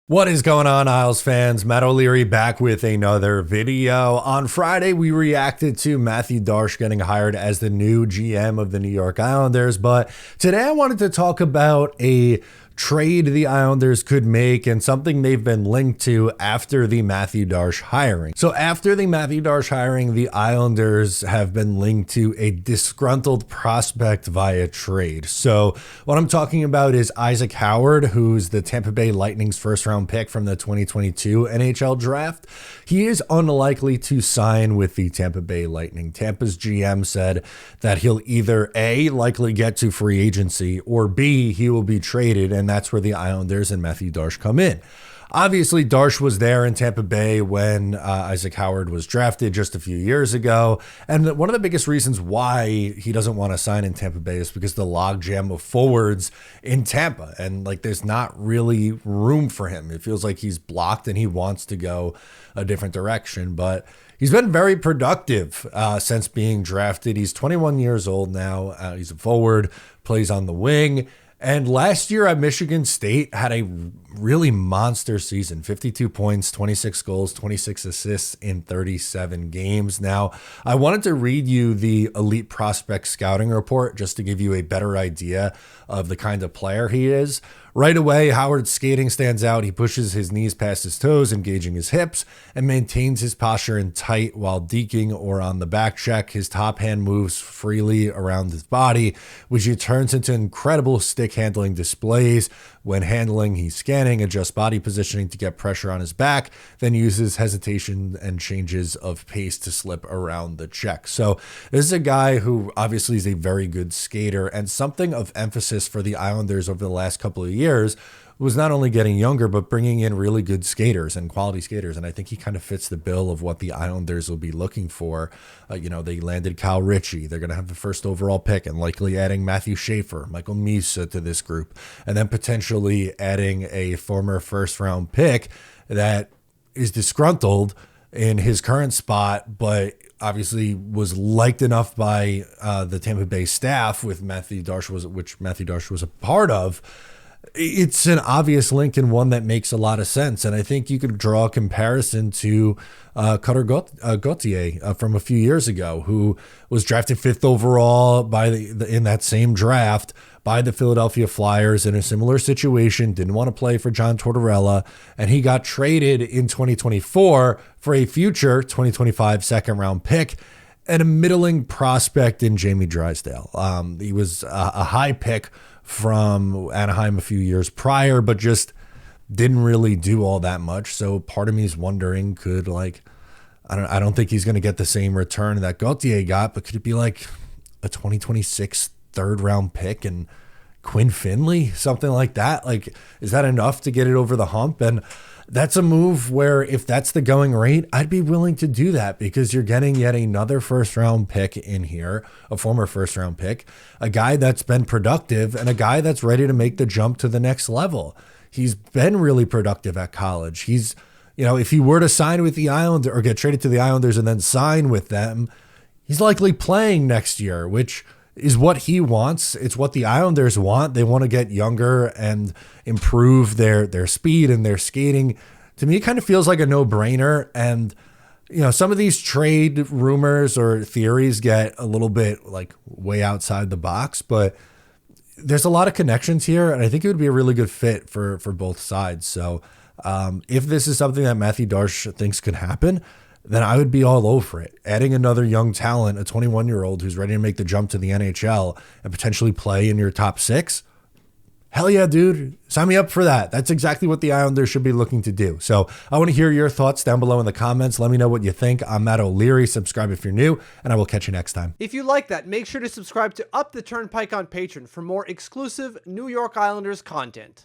What is going on, Isles fans? Matt O'Leary back with another video. On Friday, we reacted to Mathieu Darche getting hired as the new GM of the New York Islanders, but today I wanted to talk about a trade the Islanders could make and something they've been linked to after the Mathieu Darche hiring. So after the Mathieu Darche hiring, the Islanders have been linked to a disgruntled prospect via trade. So what I'm talking about is Isaac Howard, who's the Tampa Bay Lightning's first round pick from the 2022 NHL draft. He is unlikely to sign with the Tampa Bay Lightning. Tampa's GM said that he'll either A, likely get to free agency, or B, he will be traded, and that's where the Islanders and Mathieu Darche come in. Obviously, Darche was there in Tampa Bay when Isaac Howard was drafted just a few years ago. And one of the biggest reasons why he doesn't want to sign in Tampa Bay is because the logjam of forwards in Tampa. And there's not really room for him. It feels like he's blocked and he wants to go a different direction. But he's been very productive since being drafted. He's 21 years old now. He's a forward, plays on the wing. And last year at Michigan State had a really monster season, 52 points, 26 goals, 26 assists in 37 games. Now, I wanted to read you the Elite Prospect Scouting Report just to give you a better idea of the kind of player he is. Right away, Howard's skating stands out. He pushes his knees past his toes, engaging his hips, and maintains his posture in tight while deking or on the back check. His top hand moves freely around his body, which he turns into incredible stick handling displays. When handling, he's scanning, adjusts body positioning to get pressure on his back, then uses hesitation and changes of pace to slip around the check. So this is a guy who obviously is a very good skater, and something of emphasis for the Islanders over the last couple of years was not only getting younger, but bringing in really good skaters and quality skaters. And I think he kind of fits the bill of what the Islanders will be looking for. They landed Kyle Ritchie. They're going to have the first overall pick and likely adding Matthew Schaefer, Michael Misa to this group, and then potentially adding a former first round pick that is disgruntled in his current spot, but obviously was liked enough by the Tampa Bay staff with which Mathieu Darche was a part of. It's an obvious link and one that makes a lot of sense. And I think you could draw a comparison to Cutter Gauthier from a few years ago, who was drafted 5th overall by in that same draft by the Philadelphia Flyers in a similar situation, didn't want to play for John Tortorella, and he got traded in 2024 for a future 2025 second round pick and a middling prospect in Jamie Drysdale. He was a high pick from Anaheim a few years prior, but just didn't really do all that much. So part of me is wondering, I don't think he's going to get the same return that Gauthier got, but could it be like a 2026 third round pick and Quinn Finley, something like that? Is that enough to get it over the hump? And that's a move where if that's the going rate, I'd be willing to do that, because you're getting yet another first round pick in here, a former first round pick, a guy that's been productive and a guy that's ready to make the jump to the next level. He's been really productive at college. He's, if he were to sign with the Islanders or get traded to the Islanders and then sign with them, he's likely playing next year, which is what he wants. It's what the Islanders want. They want to get younger and improve their speed and their skating. To me, it kind of feels like a no-brainer. And, some of these trade rumors or theories get a little bit way outside the box, but there's a lot of connections here, and I think it would be a really good fit for both sides. So if this is something that Mathieu Darche thinks could happen, then I would be all over it. Adding another young talent, a 21-year-old who's ready to make the jump to the NHL and potentially play in your top 6. Hell yeah, dude. Sign me up for that. That's exactly what the Islanders should be looking to do. So I want to hear your thoughts down below in the comments. Let me know what you think. I'm Matt O'Leary. Subscribe if you're new, and I will catch you next time. If you like that, make sure to subscribe to Up the Turnpike on Patreon for more exclusive New York Islanders content.